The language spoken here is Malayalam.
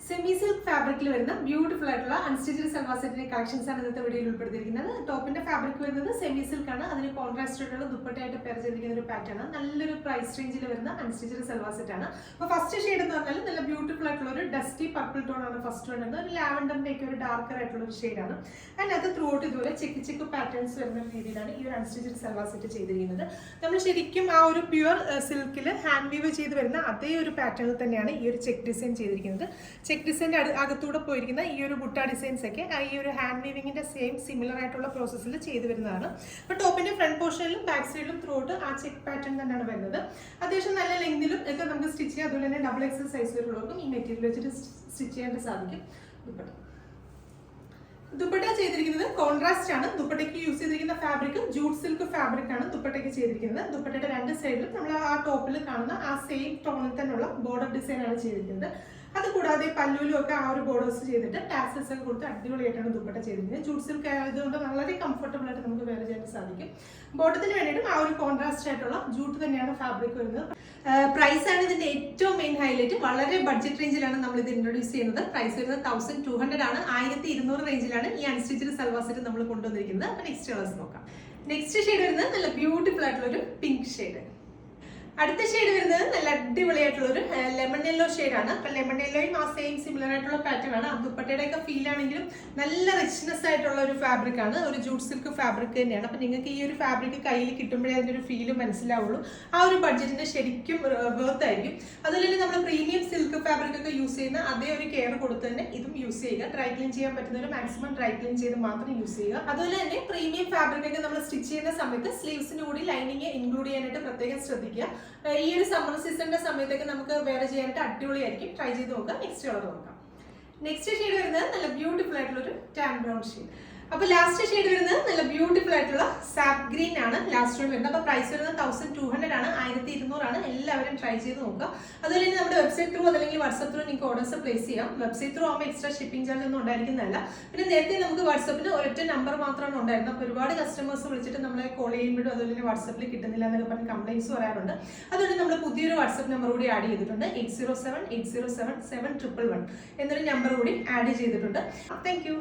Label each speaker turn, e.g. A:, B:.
A: സെമി സിൽക്ക് ഫാബ്രിക്കിൽ വരുന്ന ബ്യൂട്ടിഫുൾ ആയിട്ടുള്ള അൺസ്റ്റിച്ചഡ് സൽവാർ സെറ്റിന്റെ കളക്ഷൻസ് ആണ് ഇന്നത്തെ വീഡിയോയിൽ ഉൾപ്പെടുത്തിയിരിക്കുന്നത്. ടോപ്പിന്റെ ഫാബ്രിക് വരുന്നത് സെമി സിൽക്ക് ആണ്. അതിന് കോൺട്രാസ്റ്റ് ആയിട്ടുള്ള ദുപ്പട്ടയായിട്ട് പെയർ ചെയ്തിരിക്കുന്ന ഒരു പാറ്റേൺ ആണ്. നല്ലൊരു പ്രൈസ് റേഞ്ചിൽ വരുന്ന അൺസ്റ്റിച്ചഡ് സൽവാർ സെറ്റ് ആണ്. അപ്പോൾ ഫസ്റ്റ് ഷെയ്ഡ് എന്ന് പറഞ്ഞാൽ നല്ല ബ്യൂട്ടിഫുൾ ആയിട്ടുള്ള ഒരു ഡസ്റ്റി പർപ്പിൾ ടോൺ ആണ് ഫസ്റ്റ് വരുന്നത്. ഒരു ലാവൻഡറിന്റെ ഒരു ഡാർക്കർ ആയിട്ടുള്ള ഒരു ഷെയ്ഡാണ്. അതിനകത്ത് ത്രൂ ഔട്ട് ഇതുപോലെ ചെക്ക് ചെക്ക് പാറ്റേൺസ് വരുന്ന രീതിയിലാണ് ഈ ഒരു അൺസ്റ്റിച്ചഡ് സൽവാർ സെറ്റ് ചെയ്തിരിക്കുന്നത്. നമ്മൾ ശരിക്കും ആ ഒരു പ്യുവർ സിൽക്കിൽ ഹാൻഡ് വീവ് ചെയ്ത് വരുന്ന അതേ ഒരു പാറ്റേണിൽ തന്നെയാണ് ഈ ഒരു ചെക്ക് ഡിസൈൻ ചെയ്തിരിക്കുന്നത്. ചെക്ക് ഡിസൈൻ്റെ അകത്തൂടെ പോയിരിക്കുന്ന ഈ ഒരു ബുട്ട ഡിസൈൻസ് ഒക്കെ ഈ ഒരു ഹാൻഡ് വീവിങ്ങിന്റെ സെയിം സിമിലർ ആയിട്ടുള്ള പ്രോസസ്സിൽ ചെയ്ത് വരുന്നതാണ്. അപ്പോൾ ടോപ്പിന്റെ ഫ്രണ്ട് പോർഷനിലും ബാക്ക് സൈഡിലും ത്രൂ ഔട്ട് ആ ചെക്ക് പാറ്റേൺ തന്നെയാണ് വരുന്നത്. അത്യാവശ്യം നല്ല ലെങ്തിലും ഒക്കെ നമുക്ക് സ്റ്റിച്ച് ചെയ്യാം. അതുപോലെ തന്നെ ഡബിൾ എക്സൽ സൈസിലുള്ളവർക്കും ഈ മെറ്റീരിയൽ വെച്ചിട്ട് സ്റ്റിച്ച് ചെയ്യാൻ സാധിക്കും. ദുപ്പട്ട ചെയ്തിരിക്കുന്നത് കോൺട്രാസ്റ്റ് ആണ്. ദുപ്പട്ടയ്ക്ക് യൂസ് ചെയ്തിരിക്കുന്ന ഫാബ്രിക് ജൂട്ട് സിൽക്ക് ഫാബ്രിക് ആണ് ദുപ്പട്ടയ്ക്ക് ചെയ്തിരിക്കുന്നത്. ദുപ്പട്ടയുടെ രണ്ട് സൈഡിലും നമ്മൾ ആ ടോപ്പിൽ കാണുന്ന ആ സെയിം ടോണിൽ തന്നെയുള്ള ബോർഡർ ഡിസൈൻ ആണ് ചെയ്തിരിക്കുന്നത്. അതുകൂടാതെ പല്ലുവിലും ഒക്കെ ആ ഒരു ബോർഡേഴ്സ് ചെയ്തിട്ട് ടാസൽസ് ഒക്കെ കൊടുത്ത് അടിപൊളിയായിട്ടാണ് ദുപ്പട്ട ചെയ്തിരിക്കുന്നത്. ജൂട്ട് സിൽക്ക് ആയതുകൊണ്ട് വളരെ കംഫർട്ടബിൾ ആയിട്ട് നമുക്ക് വെയർ ചെയ്യാൻ സാധിക്കും. ബോട്ടത്തിന് വേണ്ടിയിട്ടും ആ ഒരു കോൺട്രാസ്റ്റ് ആയിട്ടുള്ള ജൂട്ട് തന്നെയാണ് ഫാബ്രിക് വരുന്നത്. പ്രൈസ് ആണ് ഇതിന്റെ ഏറ്റവും മെയിൻ ഹൈലൈറ്റ്. വളരെ ബഡ്ജറ്റ് റേഞ്ചിലാണ് നമ്മൾ ഇത് ഇൻട്രൊഡ്യൂസ് ചെയ്യുന്നത്. പ്രൈസ് വരുന്നത് 1200 ആണ്. 1200 റേഞ്ചിലാണ് ഈ അൺസ്റ്റിച്ചഡ് സൽവാർ സെറ്റ് നമ്മൾ കൊണ്ടുവന്നിരിക്കുന്നത്. അപ്പൊ നെക്സ്റ്റ് കളേഴ്സ് നോക്കാം. നെക്സ്റ്റ് ഷെയ്ഡ് വരുന്നത് നല്ല ബ്യൂട്ടിഫുൾ ആയിട്ടുള്ള ഒരു പിങ്ക് ഷെയ്ഡ്. അടുത്ത ഷെയ്ഡ് വരുന്നത് നല്ല അടിപൊളിയായിട്ടുള്ള ഒരു ലെമൺ യെല്ലോ ഷെയ്ഡാണ്. അപ്പൊ ലെമൺ യെല്ലോയും ആ സെയിം സിമിലർ ആയിട്ടുള്ള പാറ്റേൺ ആണ്. ദുപ്പട്ടയുടെ ഒക്കെ ഫീൽ ആണെങ്കിലും നല്ല റിച്ച്നെസ് ആയിട്ടുള്ള ഒരു ഫാബ്രിക് ആണ്. ഒരു ജൂട്ട് സിൽക്ക് ഫാബ്രിക് തന്നെയാണ്. അപ്പൊ നിങ്ങൾക്ക് ഈ ഒരു ഫാബ്രിക് കയ്യിൽ കിട്ടുമ്പോഴേ അതിന്റെ ഒരു ഫീല് മനസ്സിലാവുള്ളൂ. ആ ഒരു ബഡ്ജറ്റിന്റെ ശരിക്കും വർത്ത് ആയിരിക്കും. അതുപോലെ തന്നെ നമ്മൾ പ്രീമിയം സിൽക്ക് ഫാബ്രിക് ഒക്കെ യൂസ് ചെയ്യുന്ന അതേ ഒരു കെയർ കൊടുത്ത് തന്നെ ഇതും യൂസ് ചെയ്യുക. ഡ്രൈ ക്ലീൻ ചെയ്യാൻ പറ്റുന്ന ഒരു മാക്സിമം ഡ്രൈ ക്ലീൻ ചെയ്ത് മാത്രം യൂസ് ചെയ്യുക. അതുപോലെ തന്നെ പ്രീമിയം ഫാബ്രിക് ഒക്കെ നമ്മൾ സ്റ്റിച്ച് ചെയ്യുന്ന സമയത്ത് സ്ലീവ്സിന് കൂടി ലൈനിങ് ഇൻക്ലൂഡ് ചെയ്യാനായിട്ട് പ്രത്യേകം ശ്രദ്ധിക്കുക. ഈ ഒരു സമ്മർ സീസണിന്റെ സമയത്തൊക്കെ നമുക്ക് വെയർ ചെയ്യാനായിട്ട് അടിപൊളിയായിരിക്കും. ട്രൈ ചെയ്ത് നോക്കാം. നെക്സ്റ്റ് കളർ നോക്കാം. നെക്സ്റ്റ് ഷെയ്ഡ് വരുന്നത് നല്ല ബ്യൂട്ടിഫുൾ ആയിട്ടുള്ള ഒരു ടാൻ ബ്രൗൺ ഷെയ്ഡ്. അപ്പൊ ലാസ്റ്റ് ഷെയ്ഡ് വരുന്നത് നല്ല ബ്യൂട്ടിഫുൾ ആയിട്ടുള്ള സാപ്പ് ഗ്രീൻ ആണ് ലാസ്റ്റ് ഷെയ്ഡ് വരുന്നത്. അപ്പൊ പ്രൈസ് വരുന്നത് 1200 ആണ്. 1200 ആണ്. എല്ലാവരും ട്രൈ ചെയ്ത് നോക്കുക. അതുപോലെ തന്നെ നമ്മുടെ വെബ്സൈറ്റ് ത്രൂ അല്ലെങ്കിൽ വാട്സ്ആപ്പ് ത്രൂ നിങ്ങൾക്ക് ഓർഡേഴ്സ് പ്ലേസ് ചെയ്യാം. വെബ്സൈറ്റ് ത്രൂ ആകുമ്പോൾ എക്സ്ട്രാ ഷിപ്പിംഗ് ചാർജ് ഒന്നും ഉണ്ടായിരിക്കുന്നതല്ല. പിന്നെ നേരത്തെ നമുക്ക് വാട്സ്ആപ്പിൽ ഒരൊറ്റ നമ്പർ മാത്രമാണ് ഉണ്ടായിരുന്നത്. അപ്പോൾ ഒരുപാട് കസ്റ്റമേഴ്സ് വിളിച്ചിട്ട് നമ്മളെ കോൾ ചെയ്യുമ്പോഴും അതുപോലെ തന്നെ വാട്സ്ആപ്പിൽ കിട്ടുന്നില്ല എന്നൊക്കെ പറഞ്ഞ് കംപ്ലൈൻസ് പറയാറുണ്ട്. അതുകൊണ്ട് നമ്മൾ പുതിയൊരു വാട്സ്ആപ്പ് നമ്പർ കൂടി ആഡ് ചെയ്തിട്ടുണ്ട്. 807 807 7111 എന്നൊരു നമ്പർ കൂടി ആഡ് ചെയ്തിട്ടുണ്ട്. Thank you.